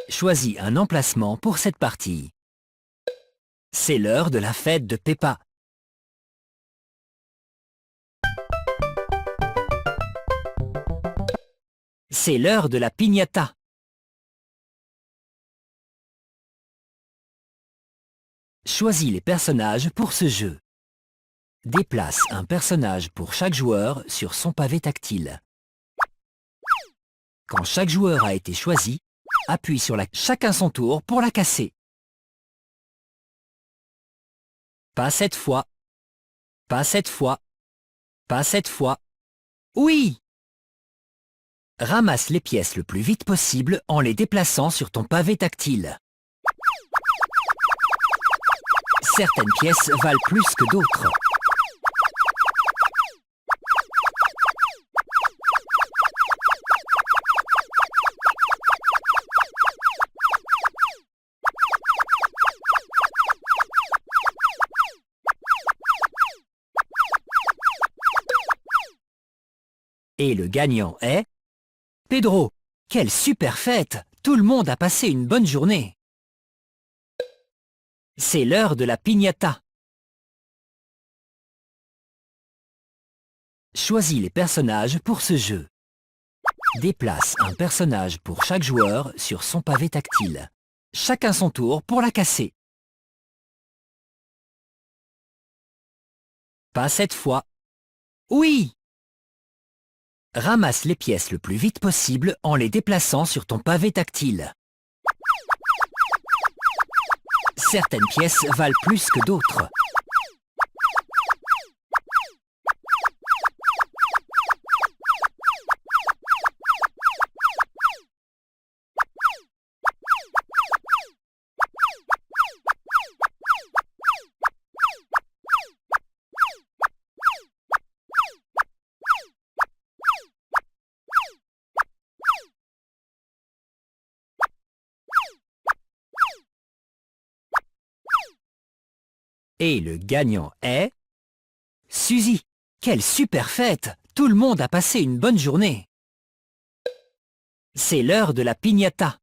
Choisis un emplacement pour cette partie. C'est l'heure de la fête de Peppa. C'est l'heure de la piñata. Choisis les personnages pour ce jeu. Déplace un personnage pour chaque joueur sur son pavé tactile. Quand chaque joueur a été choisi, appuie sur chacun son tour pour la casser. Pas cette fois. Pas cette fois. Pas cette fois. Oui! Ramasse les pièces le plus vite possible en les déplaçant sur ton pavé tactile. Certaines pièces valent plus que d'autres. Et le gagnant est... Pedro! Quelle super fête! Tout le monde a passé une bonne journée. C'est l'heure de la piñata. Choisis les personnages pour ce jeu. Déplace un personnage pour chaque joueur sur son pavé tactile. Chacun son tour pour la casser. Pas cette fois. Oui! Ramasse les pièces le plus vite possible en les déplaçant sur ton pavé tactile. Certaines pièces valent plus que d'autres. Et le gagnant est... Suzy! Quelle super fête! Tout le monde a passé une bonne journée. C'est l'heure de la piñata.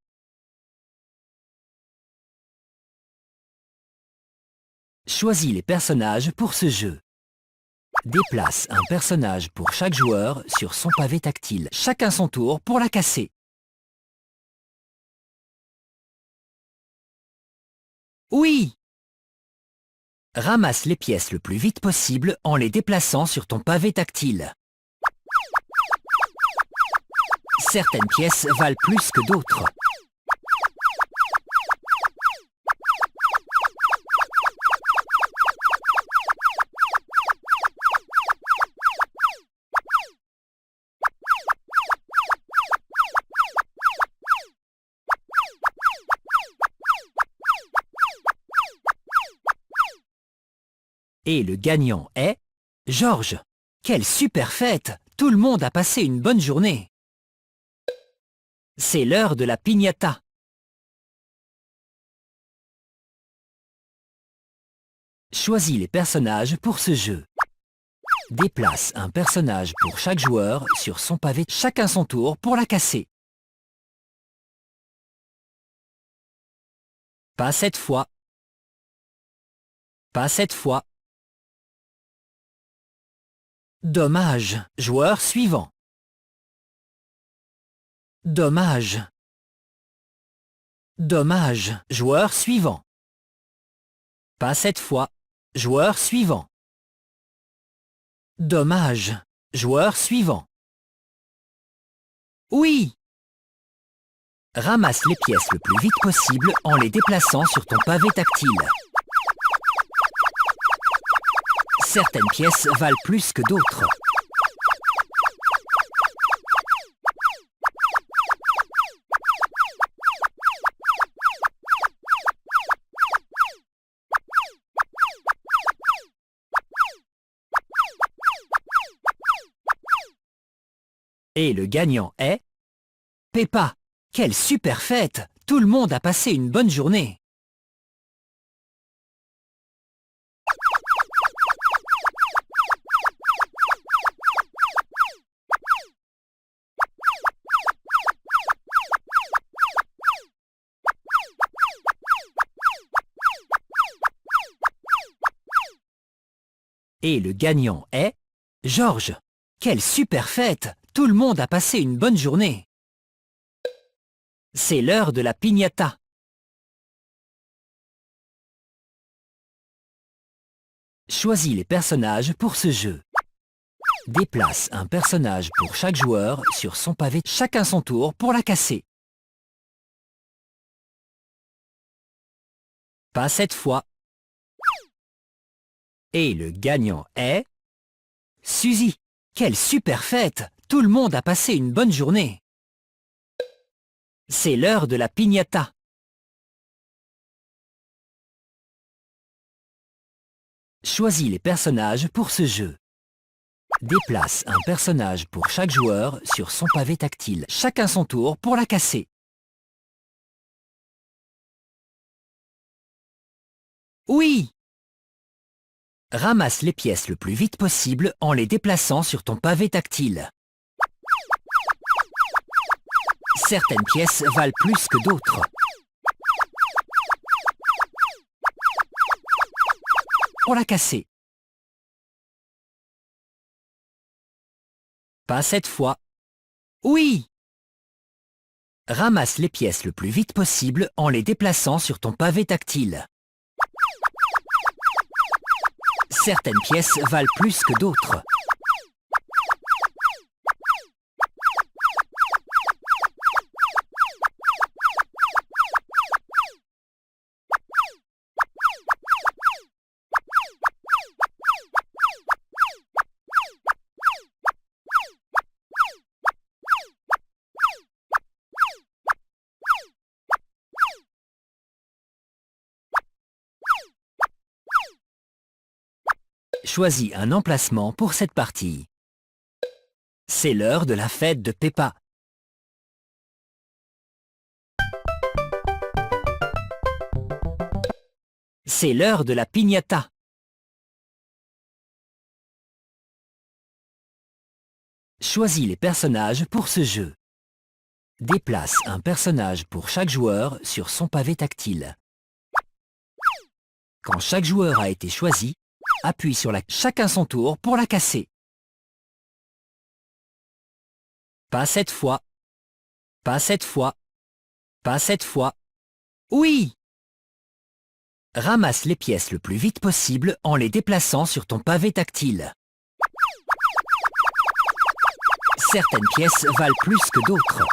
Choisis les personnages pour ce jeu. Déplace un personnage pour chaque joueur sur son pavé tactile. Chacun son tour pour la casser. Oui! Ramasse les pièces le plus vite possible en les déplaçant sur ton pavé tactile. Certaines pièces valent plus que d'autres. Et le gagnant est... Georges! Quelle super fête! Tout le monde a passé une bonne journée. C'est l'heure de la piñata. Choisis les personnages pour ce jeu. Déplace un personnage pour chaque joueur sur son pavé. Chacun son tour pour la casser. Pas cette fois. Pas cette fois. Dommage. Joueur suivant. Dommage. Dommage. Joueur suivant. Pas cette fois. Joueur suivant. Dommage. Joueur suivant. Oui! Ramasse les pièces le plus vite possible en les déplaçant sur ton pavé tactile. Certaines pièces valent plus que d'autres. Et le gagnant est... Peppa! Quelle super fête! Tout le monde a passé une bonne journée. Et le gagnant est Georges. Quelle super fête! Tout le monde a passé une bonne journée. C'est l'heure de la piñata. Choisis les personnages pour ce jeu. Déplace un personnage pour chaque joueur sur son pavé, chacun son tour pour la casser. Pas cette fois. Et le gagnant est Suzy. Quelle super fête! Tout le monde a passé une bonne journée. C'est l'heure de la piñata. Choisis les personnages pour ce jeu. Déplace un personnage pour chaque joueur sur son pavé tactile, chacun son tour pour la casser. Oui! Ramasse les pièces le plus vite possible en les déplaçant sur ton pavé tactile. Certaines pièces valent plus que d'autres. Pour la casser. Pas cette fois. Oui! Ramasse les pièces le plus vite possible en les déplaçant sur ton pavé tactile. Certaines pièces valent plus que d'autres. Choisis un emplacement pour cette partie. C'est l'heure de la fête de Peppa. C'est l'heure de la piñata. Choisis les personnages pour ce jeu. Déplace un personnage pour chaque joueur sur son pavé tactile. Quand chaque joueur a été choisi, appuie sur chacun son tour pour la casser. Pas cette fois. Pas cette fois. Pas cette fois. Oui! Ramasse les pièces le plus vite possible en les déplaçant sur ton pavé tactile. Certaines pièces valent plus que d'autres.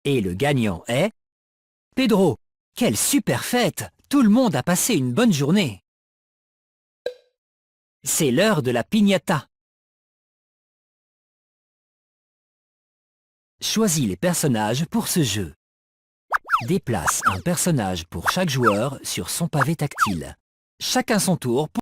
Et le gagnant est Pedro. Quelle super fête! Tout le monde a passé une bonne journée. C'est l'heure de la piñata. Choisis les personnages pour ce jeu. Déplace un personnage pour chaque joueur sur son pavé tactile. Chacun son tour pour